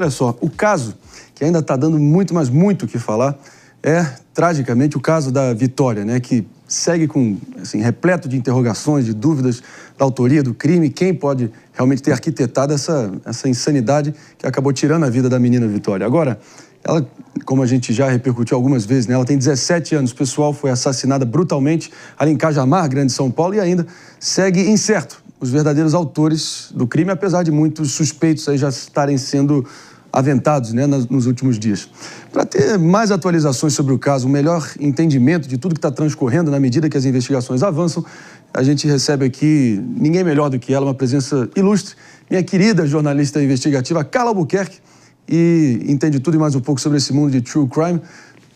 Olha só, o caso que ainda está dando muito, mas muito o que falar é, tragicamente, o caso da Vitória, né, que segue com, assim, repleto de interrogações, de dúvidas da autoria do crime, quem pode realmente ter arquitetado essa insanidade que acabou tirando a vida da menina Vitória. Agora, ela, como a gente já repercutiu algumas vezes, né, ela tem 17 anos, o pessoal foi assassinada brutalmente ali em Cajamar, Grande São Paulo, e ainda segue incerto os verdadeiros autores do crime, apesar de muitos suspeitos aí já estarem sendo aventados, né, nos últimos dias. Para ter mais atualizações sobre o caso, um melhor entendimento de tudo que está transcorrendo na medida que as investigações avançam, a gente recebe aqui ninguém melhor do que ela, uma presença ilustre, minha querida jornalista investigativa Carla Albuquerque, e entende tudo e mais um pouco sobre esse mundo de true crime.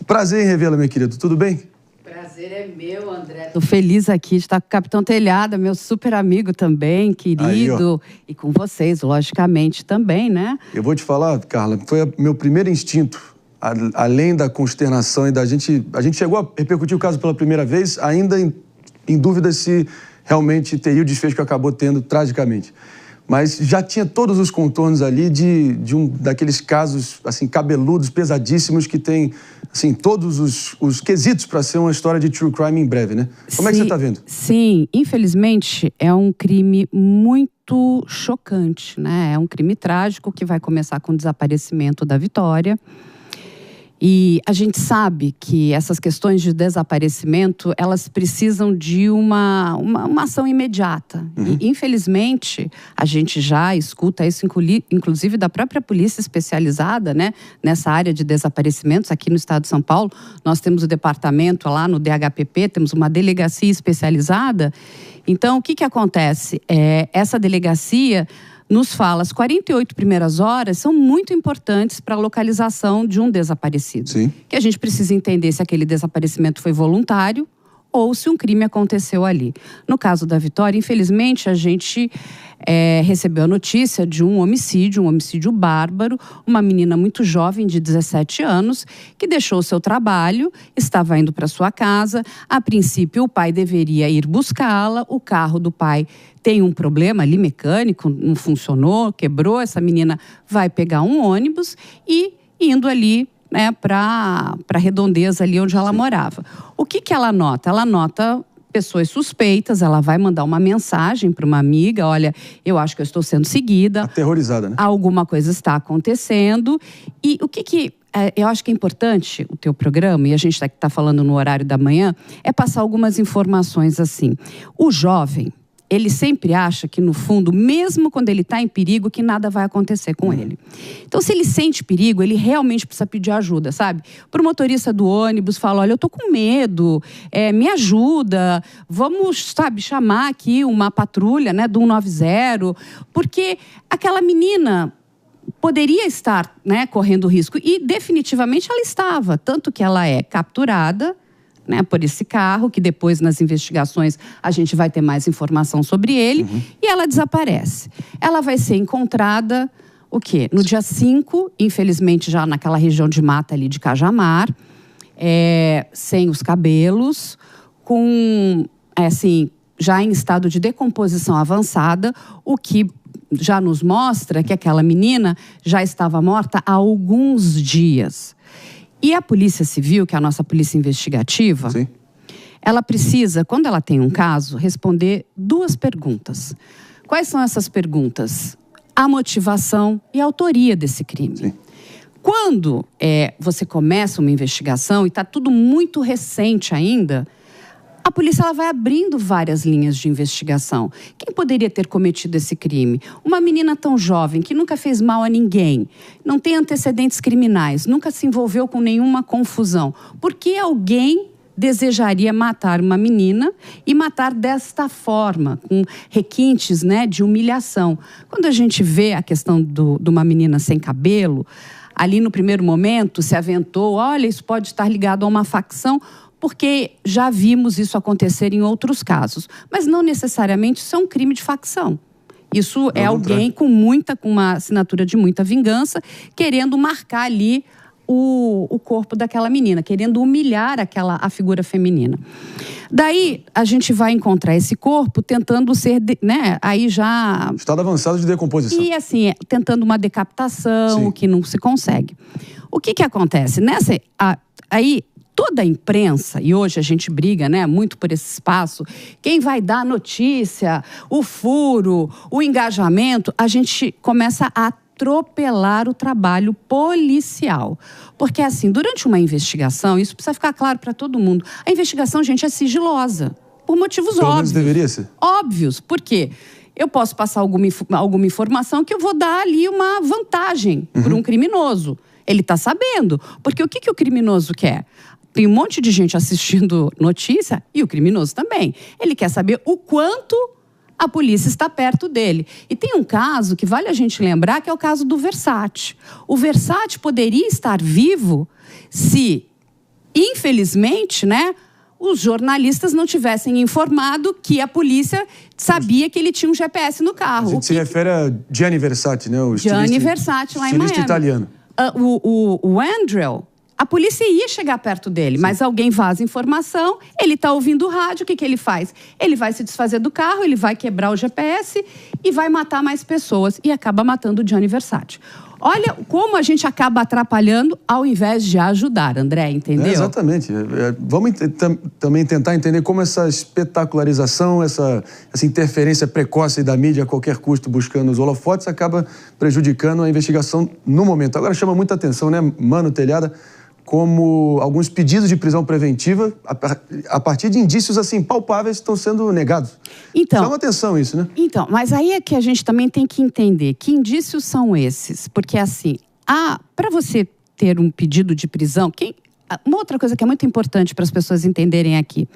Prazer em revê-la, minha querida. Tudo bem? Prazer é meu, André. Estou feliz aqui de estar com o Capitão Telhada, meu super amigo também, querido. Aí, e com vocês, logicamente, também, né? Eu vou te falar, Carla, foi meu primeiro instinto, além da consternação e da gente... A gente chegou a repercutir o caso pela primeira vez, ainda em dúvida se realmente teria o desfecho que acabou tendo tragicamente. Mas já tinha todos os contornos ali de um daqueles casos, assim, cabeludos, pesadíssimos, que tem, assim, todos os quesitos para ser uma história de true crime em breve, né? Como é que você está vendo? Sim, infelizmente é um crime muito chocante, né? É um crime trágico que vai começar com o desaparecimento da Vitória. E a gente sabe que essas questões de desaparecimento, elas precisam de uma ação imediata. Uhum. E, infelizmente, a gente já escuta isso, inclusive da própria polícia especializada, né, nessa área de desaparecimentos aqui no estado de São Paulo. Nós temos o departamento lá no DHPP, temos uma delegacia especializada. Então, o que acontece? Essa delegacia nos fala, as 48 primeiras horas são muito importantes para a localização de um desaparecido. Sim. Que a gente precisa entender se aquele desaparecimento foi voluntário ou se um crime aconteceu ali. No caso da Vitória, infelizmente, a gente recebeu a notícia de um homicídio bárbaro, uma menina muito jovem, de 17 anos, que deixou o seu trabalho, estava indo para sua casa. A princípio, o pai deveria ir buscá-la, o carro do pai tem um problema ali mecânico, não funcionou, quebrou, essa menina vai pegar um ônibus e indo ali, né, para a redondeza ali onde ela morava. O que ela nota? Ela nota pessoas suspeitas, ela vai mandar uma mensagem para uma amiga, olha, eu acho que eu estou sendo seguida. Aterrorizada, né? Alguma coisa está acontecendo. E o que eu acho que é importante, o teu programa, e a gente está falando no horário da manhã, é passar algumas informações assim. O jovem, ele sempre acha que, no fundo, mesmo quando ele está em perigo, que nada vai acontecer com ele. Então, se ele sente perigo, ele realmente precisa pedir ajuda, sabe? Para o motorista do ônibus, fala, olha, eu estou com medo, me ajuda, vamos, sabe, chamar aqui uma patrulha, né, do 190, porque aquela menina poderia estar, né, correndo risco, e definitivamente ela estava, tanto que ela é capturada, né, por esse carro, que depois nas investigações a gente vai ter mais informação sobre ele, e ela desaparece. Ela vai ser encontrada, o quê? No dia 5, infelizmente já naquela região de mata ali de Cajamar, sem os cabelos, com, assim, já em estado de decomposição avançada, o que já nos mostra que aquela menina já estava morta há alguns dias. E a Polícia Civil, que é a nossa polícia investigativa, Sim. ela precisa, quando ela tem um caso, responder 2 perguntas. Quais são essas perguntas? A motivação e a autoria desse crime. Sim. Quando você começa uma investigação e está tudo muito recente ainda, a polícia ela vai abrindo várias linhas de investigação. Quem poderia ter cometido esse crime? Uma menina tão jovem, que nunca fez mal a ninguém, não tem antecedentes criminais, nunca se envolveu com nenhuma confusão. Por que alguém desejaria matar uma menina e matar desta forma, com requintes, né, de humilhação? Quando a gente vê a questão de uma menina sem cabelo, ali no primeiro momento se aventou, olha, isso pode estar ligado a uma facção, porque já vimos isso acontecer em outros casos. Mas não necessariamente isso é um crime de facção. Isso é alguém com uma assinatura de muita vingança, querendo marcar ali o corpo daquela menina, querendo humilhar a figura feminina. Daí a gente vai encontrar esse corpo tentando ser, né, aí já... Estado avançado de decomposição. E assim, tentando uma decapitação, Sim. o que não se consegue. O que acontece? Aí toda a imprensa, e hoje a gente briga, né, muito por esse espaço, quem vai dar a notícia, o furo, o engajamento, a gente começa a atropelar o trabalho policial. Porque, assim, durante uma investigação, isso precisa ficar claro para todo mundo, a investigação, gente, é sigilosa, por motivos Pelo óbvios. menos deveria ser. Óbvios. Por quê? Eu posso passar alguma informação que eu vou dar ali uma vantagem para um criminoso. Ele está sabendo. Porque o que o criminoso quer? Tem um monte de gente assistindo notícia e o criminoso também. Ele quer saber o quanto a polícia está perto dele. E tem um caso que vale a gente lembrar, que é o caso do Versace. O Versace poderia estar vivo se, infelizmente, né, os jornalistas não tivessem informado que a polícia sabia que ele tinha um GPS no carro. A gente se refere a Gianni Versace, né? O Gianni Versace, lá em Miami. Estilista italiano. O Andrew, a polícia ia chegar perto dele, mas alguém vaza informação, ele está ouvindo o rádio, o que ele faz? Ele vai se desfazer do carro, ele vai quebrar o GPS e vai matar mais pessoas. E acaba matando o Gianni Versace. Olha como a gente acaba atrapalhando ao invés de ajudar, André, entendeu? Exatamente. Vamos também tentar entender como essa espetacularização, essa interferência precoce da mídia a qualquer custo buscando os holofotes acaba prejudicando a investigação no momento. Agora chama muita atenção, né, Mano Telhada, como alguns pedidos de prisão preventiva, a partir de indícios assim palpáveis, estão sendo negados. Então, chama atenção isso, né? Então, mas aí é que a gente também tem que entender que indícios são esses. Porque, assim, para você ter um pedido de prisão... Uma outra coisa que é muito importante para as pessoas entenderem aqui.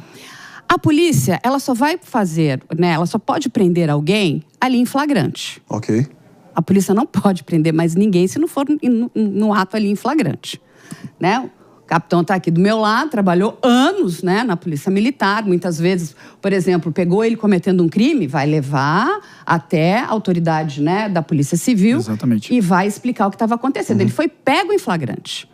A polícia, ela só vai fazer, né? Ela só pode prender alguém ali em flagrante. Ok. A polícia não pode prender mais ninguém se não for no ato ali em flagrante. Né? O capitão está aqui do meu lado, trabalhou anos, né, na polícia militar, muitas vezes, por exemplo, pegou ele cometendo um crime, vai levar até a autoridade, né, da polícia civil. Exatamente. E vai explicar o que estava acontecendo. Ele foi pego em flagrante.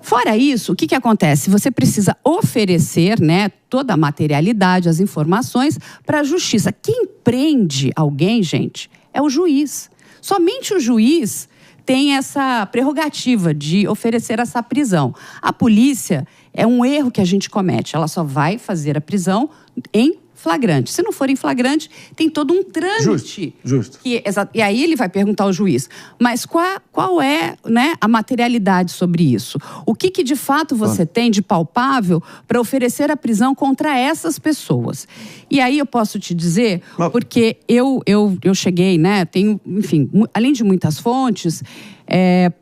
Fora isso, o que acontece? Você precisa oferecer, né, toda a materialidade, as informações para a justiça. Quem prende alguém, gente, é o juiz. Somente o juiz tem essa prerrogativa de oferecer essa prisão. A polícia, é um erro que a gente comete. Ela só vai fazer a prisão em flagrante. Se não for em flagrante, tem todo um trâmite. Justo. E aí ele vai perguntar ao juiz, mas qual é, né, a materialidade sobre isso? O que de fato você tem de palpável para oferecer a prisão contra essas pessoas? E aí eu posso te dizer, porque eu cheguei, né, tenho, enfim, além de muitas fontes,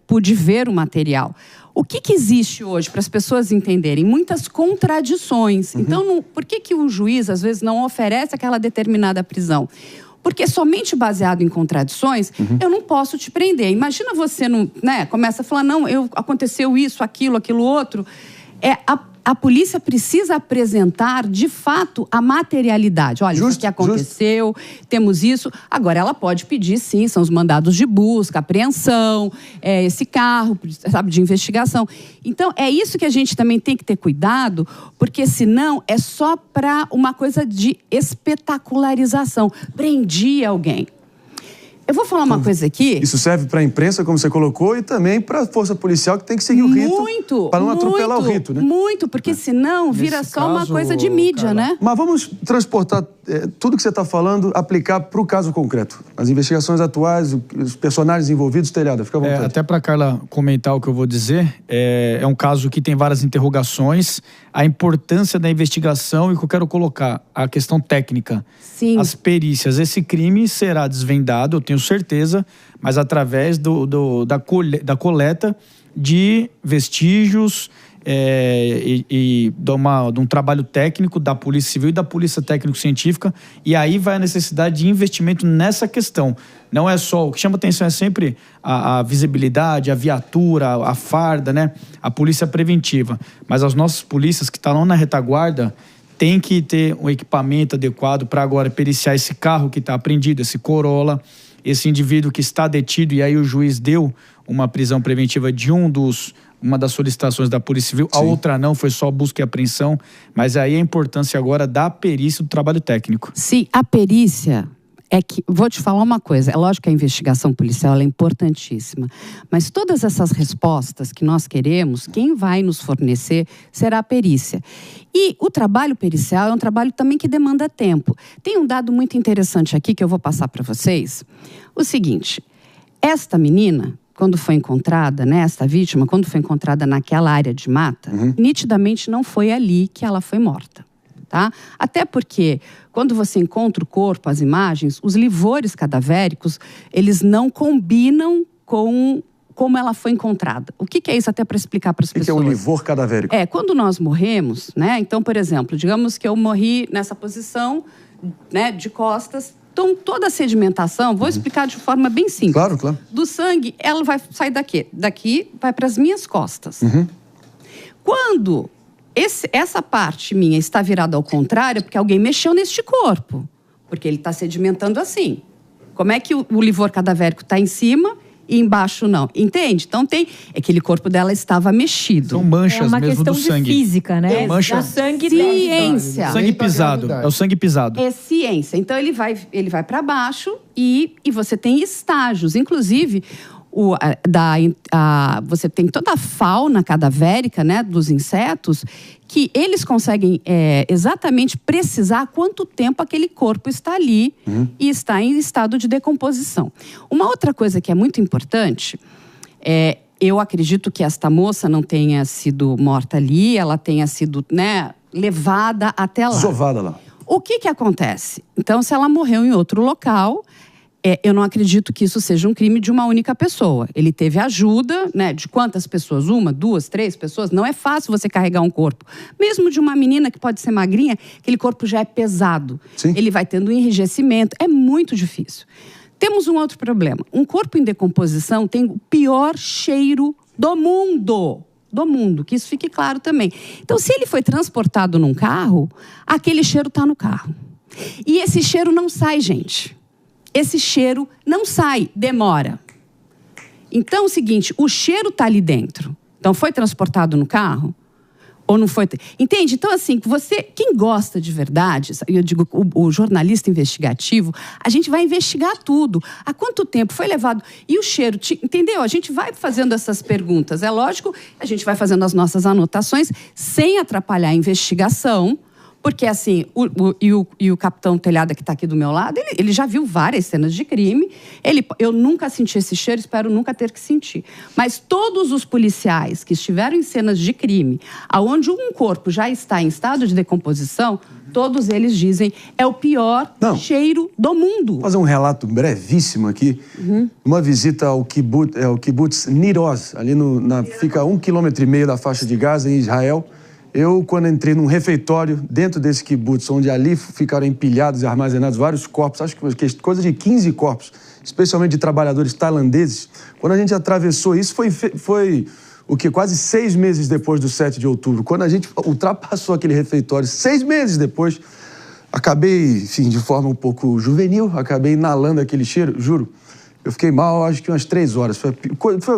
pude ver o material. O que existe hoje, para as pessoas entenderem? Muitas contradições. Então, por que o juiz, às vezes, não oferece aquela determinada prisão? Porque somente baseado em contradições, eu não posso te prender. Imagina você, né, começa a falar, não, aconteceu isso, aquilo outro. A polícia precisa apresentar, de fato, a materialidade. Olha, isso que aconteceu, temos isso. Agora, ela pode pedir, sim, são os mandados de busca, apreensão, esse carro, sabe, de investigação. Então, é isso que a gente também tem que ter cuidado, porque senão é só para uma coisa de espetacularização. Prendi alguém. Eu vou falar uma coisa aqui... Isso serve para a imprensa, como você colocou, e também para a força policial, que tem que seguir o rito. Para não atropelar o rito, né? Muito, porque senão vira só uma coisa de mídia, né? Mas vamos transportar tudo que você está falando, aplicar para o caso concreto. As investigações atuais, os personagens envolvidos, Telhada, fica à vontade. Até para a Carla comentar o que eu vou dizer, é um caso que tem várias interrogações, a importância da investigação e o que eu quero colocar, a questão técnica. Sim. As perícias, esse crime será desvendado, eu tenho certeza, mas através da coleta de vestígios de um trabalho técnico da Polícia Civil e da Polícia Técnico-Científica, e aí vai a necessidade de investimento nessa questão. Não é só, o que chama atenção é sempre a visibilidade, a viatura, a farda, né? A polícia preventiva. Mas as nossas polícias que estão na retaguarda tem que ter um equipamento adequado para agora periciar esse carro que está apreendido, esse Corolla, esse indivíduo que está detido, e aí o juiz deu uma prisão preventiva de um dos uma das solicitações da Polícia Civil, a outra não, foi só busca e apreensão, mas aí a importância agora da perícia do trabalho técnico. Sim, a perícia é que, vou te falar uma coisa, é lógico que a investigação policial ela é importantíssima, mas todas essas respostas que nós queremos, quem vai nos fornecer será a perícia. E o trabalho pericial é um trabalho também que demanda tempo. Tem um dado muito interessante aqui que eu vou passar para vocês. O seguinte, esta menina, quando foi encontrada, né, esta vítima, quando foi encontrada naquela área de mata, nitidamente não foi ali que ela foi morta. Tá? Até porque, quando você encontra o corpo, as imagens, os livores cadavéricos, eles não combinam com como ela foi encontrada. O que é isso, até para explicar para as pessoas? O que é um livor cadavérico? Quando nós morremos, né? Então, por exemplo, digamos que eu morri nessa posição, né, de costas. Então, toda a sedimentação, vou explicar de forma bem simples. Claro. Do sangue, ela vai sair daqui. Daqui vai para as minhas costas. Quando essa parte minha está virada ao contrário, é porque alguém mexeu neste corpo. Porque ele está sedimentando assim. Como é que o livor cadavérico está em cima e embaixo não? Entende? Então aquele corpo dela estava mexido. São manchas mesmo do sangue. É uma questão de física, né? Mancha. Ciência. Sangue pisado. É o sangue pisado. É ciência. Então ele vai para baixo e você tem estágios. Inclusive, você tem toda a fauna cadavérica, né, dos insetos, que eles conseguem exatamente precisar quanto tempo aquele corpo está ali e está em estado de decomposição. Uma outra coisa que é muito importante eu acredito que esta moça não tenha sido morta ali, ela tenha sido, né, levada até lá. Desovada lá. O que acontece? Então, se ela morreu em outro local, eu não acredito que isso seja um crime de uma única pessoa. Ele teve ajuda, né, de quantas pessoas? 1, 2, 3 pessoas? Não é fácil você carregar um corpo. Mesmo de uma menina que pode ser magrinha, aquele corpo já é pesado. Sim. Ele vai tendo um enrijecimento. É muito difícil. Temos um outro problema. Um corpo em decomposição tem o pior cheiro do mundo. Que isso fique claro também. Então, se ele foi transportado num carro, aquele cheiro está no carro. E esse cheiro não sai, gente. Esse cheiro não sai, demora. Então, é o seguinte, o cheiro está ali dentro. Então, foi transportado no carro? Ou não foi? Entende? Então, assim, quem gosta de verdade, eu digo, o jornalista investigativo, a gente vai investigar tudo. Há quanto tempo foi levado? E o cheiro, entendeu? A gente vai fazendo essas perguntas. É lógico, a gente vai fazendo as nossas anotações sem atrapalhar a investigação. Porque, assim, o capitão Telhada, que está aqui do meu lado, ele já viu várias cenas de crime. Eu nunca senti esse cheiro, espero nunca ter que sentir. Mas todos os policiais que estiveram em cenas de crime, onde um corpo já está em estado de decomposição, todos eles dizem é o pior cheiro do mundo. Vou fazer um relato brevíssimo aqui. Uma visita ao kibbutz Nir Oz, ali fica 1,5 km da faixa de Gaza, em Israel. Eu, quando entrei num refeitório dentro desse kibbutz, onde ali ficaram empilhados e armazenados vários corpos, acho que coisa de 15 corpos, especialmente de trabalhadores tailandeses, quando a gente atravessou isso, foi quase 6 meses depois do 7 de outubro. Quando a gente ultrapassou aquele refeitório, 6 meses depois, acabei, enfim, de forma um pouco juvenil, acabei inalando aquele cheiro, juro. Eu fiquei mal, acho que umas 3 horas. Foi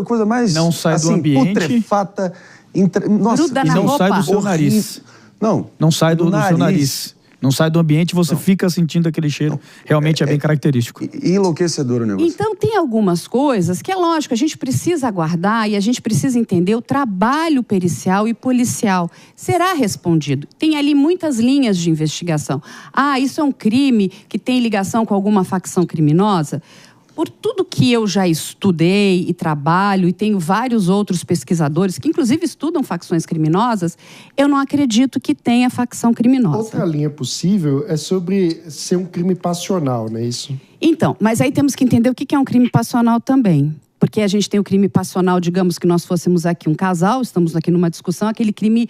a coisa mais, não sai assim, do ambiente, putrefata. Nossa, e não sai do seu nariz. Não sai do seu nariz. Não sai do ambiente, você fica sentindo aquele cheiro. Realmente é bem característico. Enlouquecedor o negócio. Então, tem algumas coisas que é lógico, a gente precisa aguardar e a gente precisa entender o trabalho pericial e policial. Será respondido. Tem ali muitas linhas de investigação. Isso é um crime que tem ligação com alguma facção criminosa? Por tudo que eu já estudei e trabalho, e tenho vários outros pesquisadores que, inclusive, estudam facções criminosas, eu não acredito que tenha facção criminosa. Outra linha possível é sobre ser um crime passional, não é isso? Então, mas aí temos que entender o que é um crime passional também. Porque a gente tem o crime passional, digamos que nós fôssemos aqui um casal, estamos aqui numa discussão, aquele crime,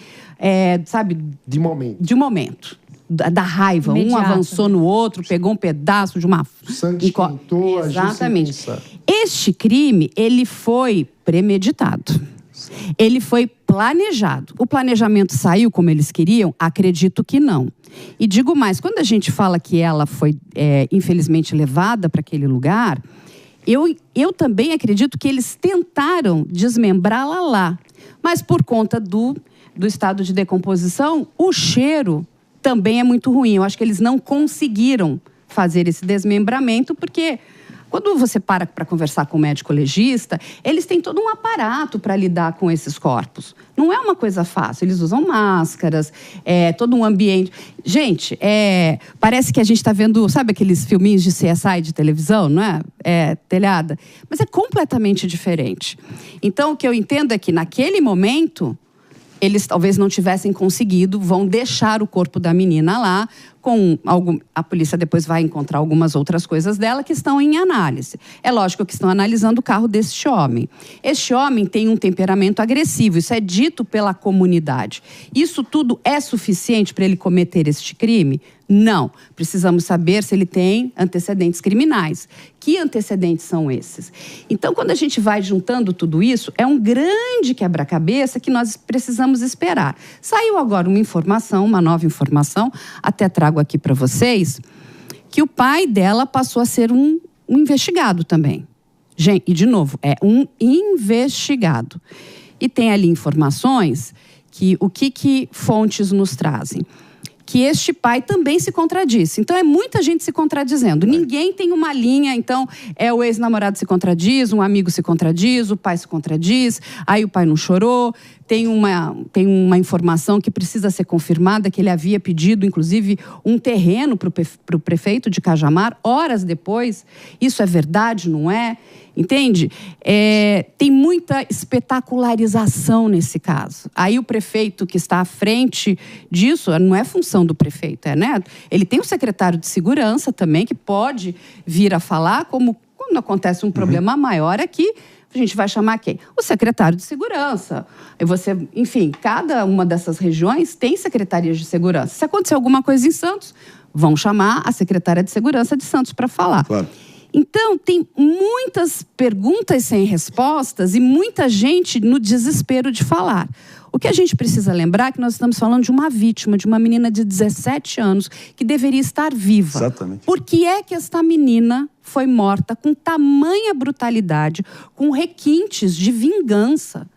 sabe... De momento. De momento. Da raiva. Imediato. Um avançou no outro, pegou um pedaço de uma... O sangue esquentou, exatamente. agiu sem pensar. Este crime, ele foi premeditado. Ele foi planejado. O planejamento saiu como eles queriam? Acredito que não. E digo mais, quando a gente fala que ela foi, infelizmente, levada para aquele lugar, eu também acredito que eles tentaram desmembrá-la lá. Mas por conta do estado de decomposição, o cheiro também é muito ruim. Eu acho que eles não conseguiram fazer esse desmembramento, porque quando você para conversar com o médico legista, eles têm todo um aparato para lidar com esses corpos. Não é uma coisa fácil. Eles usam máscaras, todo um ambiente. Gente, parece que a gente está vendo, sabe aqueles filminhos de CSI de televisão, não é? Telhada. Mas é completamente diferente. Então, o que eu entendo é que, naquele momento, eles talvez não tivessem conseguido, vão deixar o corpo da menina lá, a polícia depois vai encontrar algumas outras coisas dela que estão em análise. É lógico que estão analisando o carro deste homem. Este homem tem um temperamento agressivo, isso é dito pela comunidade. Isso tudo é suficiente para ele cometer este crime? Não. Precisamos saber se ele tem antecedentes criminais. Que antecedentes são esses? Então, quando a gente vai juntando tudo isso, é um grande quebra-cabeça que nós precisamos esperar. Saiu agora uma nova informação, até trago aqui para vocês, que o pai dela passou a ser um investigado também. Gente, e de novo, é um investigado. E tem ali informações que o que fontes nos trazem? Que este pai também se contradisse. Então, é muita gente se contradizendo. Ninguém tem uma linha, então, o ex-namorado se contradiz, um amigo se contradiz, o pai se contradiz, aí o pai não chorou. Tem uma informação que precisa ser confirmada, que ele havia pedido, inclusive, um terreno para o prefeito de Cajamar, horas depois. Isso é verdade, não é? Entende? Tem muita espetacularização nesse caso. Aí o prefeito que está à frente disso, não é função do prefeito, né? Ele tem um secretário de segurança também, que pode vir a falar, como quando acontece um problema maior aqui, a gente vai chamar quem? O secretário de segurança. Enfim, cada uma dessas regiões tem secretarias de segurança. Se acontecer alguma coisa em Santos, vão chamar a secretária de segurança de Santos para falar. Claro. Então, tem muitas perguntas sem respostas e muita gente no desespero de falar. O que a gente precisa lembrar é que nós estamos falando de uma vítima, de uma menina de 17 anos, que deveria estar viva. Exatamente. Por que é que esta menina foi morta com tamanha brutalidade, com requintes de vingança?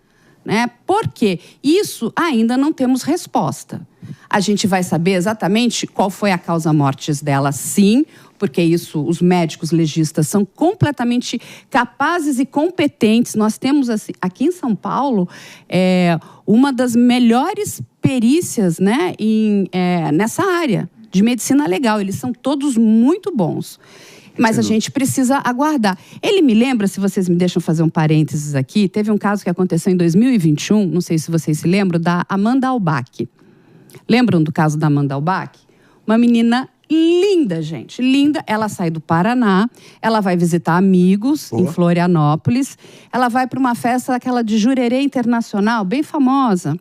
Né? Porque isso ainda não temos resposta. A gente vai saber exatamente qual foi a causa mortis dela, sim, porque isso, os médicos legistas são completamente capazes e competentes. Nós temos, assim, aqui em São Paulo, uma das melhores perícias, né, nessa área de medicina legal. Eles são todos muito bons. Mas a gente precisa aguardar. Ele me lembra, se vocês me deixam fazer um parênteses aqui, teve um caso que aconteceu em 2021, não sei se vocês se lembram, da Amanda Albach. Lembram do caso da Amanda Albach? Uma menina linda, gente, linda. Ela sai do Paraná, ela vai visitar amigos em Florianópolis, ela vai para uma festa, aquela de Jurerê Internacional, bem famosa.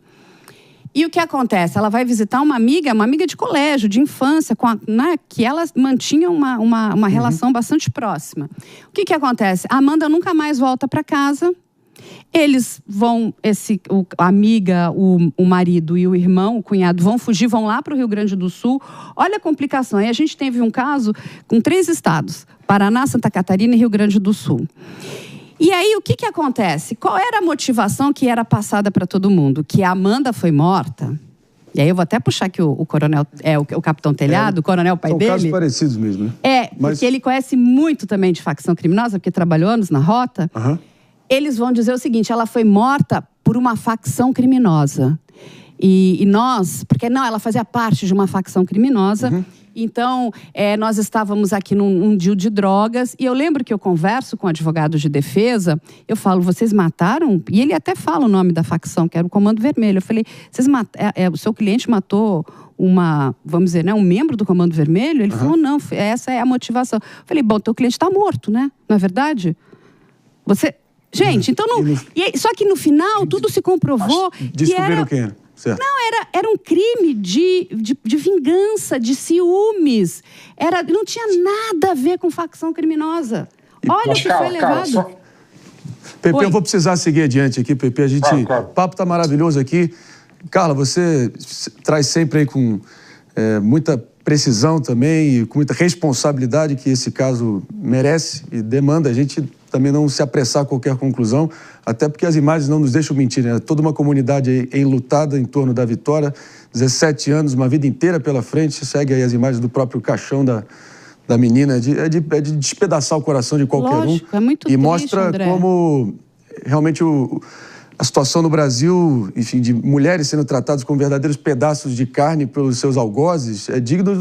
E o que acontece? Ela vai visitar uma amiga de colégio, de infância, que elas mantinham uma relação bastante próxima. O que acontece? A Amanda nunca mais volta para casa. Eles vão, a amiga, o marido e o irmão, o cunhado, vão fugir, vão lá para o Rio Grande do Sul. Olha a complicação. Aí a gente teve um caso com 3 estados: Paraná, Santa Catarina e Rio Grande do Sul. E aí, o que acontece? Qual era a motivação que era passada para todo mundo? Que a Amanda foi morta. E aí eu vou até puxar aqui o coronel, o capitão Telhado, o coronel pai dele. São casos parecidos mesmo, né? Porque ele conhece muito também de facção criminosa, porque trabalhou anos na rota. Eles vão dizer o seguinte: ela foi morta por uma facção criminosa. E nós, porque não, ela fazia parte de uma facção criminosa. Então, nós estávamos aqui num deal de drogas, e eu lembro que eu converso com advogados de defesa, eu falo, vocês mataram? E ele até fala o nome da facção, que era o Comando Vermelho. Eu falei, o seu cliente matou vamos dizer, né, um membro do Comando Vermelho? Ele falou, não, essa é a motivação. Eu falei, bom, teu cliente está morto, né? Não é verdade? Gente, então não... Só que no final, tudo se comprovou Descobriram quem era. Certo. Não, era um crime de vingança, de ciúmes. Não tinha nada a ver com facção criminosa. Olha o que foi levado. Pepe, eu vou precisar seguir adiante aqui, Pepe. O papo tá maravilhoso aqui. Carla, você traz sempre aí com muita precisão também e com muita responsabilidade que esse caso merece e demanda. A gente também não se apressar a qualquer conclusão, até porque as imagens não nos deixam mentir, né? Toda uma comunidade aí enlutada em torno da vitória, 17 anos, uma vida inteira pela frente, segue aí as imagens do próprio caixão da menina, é de despedaçar o coração de qualquer Lógico, um. é muito e triste, mostra André. como realmente a situação no Brasil, enfim, de mulheres sendo tratadas como verdadeiros pedaços de carne pelos seus algozes, é digno,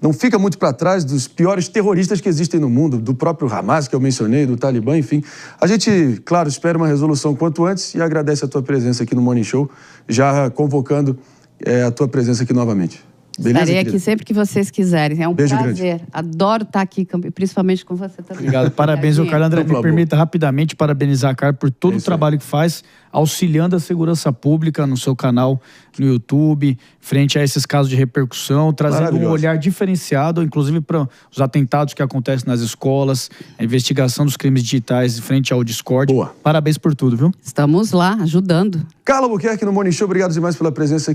não fica muito para trás dos piores terroristas que existem no mundo, do próprio Hamas, que eu mencionei, do Talibã, enfim. A gente, claro, espera uma resolução quanto antes e agradece a tua presença aqui no Morning Show, já convocando a tua presença aqui novamente. Beleza, Estarei querida? aqui sempre que vocês quiserem. É um Beijo prazer. grande. Adoro estar aqui, principalmente com você também. Obrigado. Parabéns, o Carla. André, Dupla me boa. permita rapidamente parabenizar a Carla por todo É o isso trabalho que faz, auxiliando a segurança pública no seu canal no YouTube, frente a esses casos de repercussão, trazendo um Maravilhoso. olhar diferenciado, inclusive para os atentados que acontecem nas escolas, a investigação dos crimes digitais frente ao Discord. Boa. Parabéns por tudo, viu? Estamos lá, ajudando. Carla Albuquerque no Morning Show, obrigado demais pela presença aqui.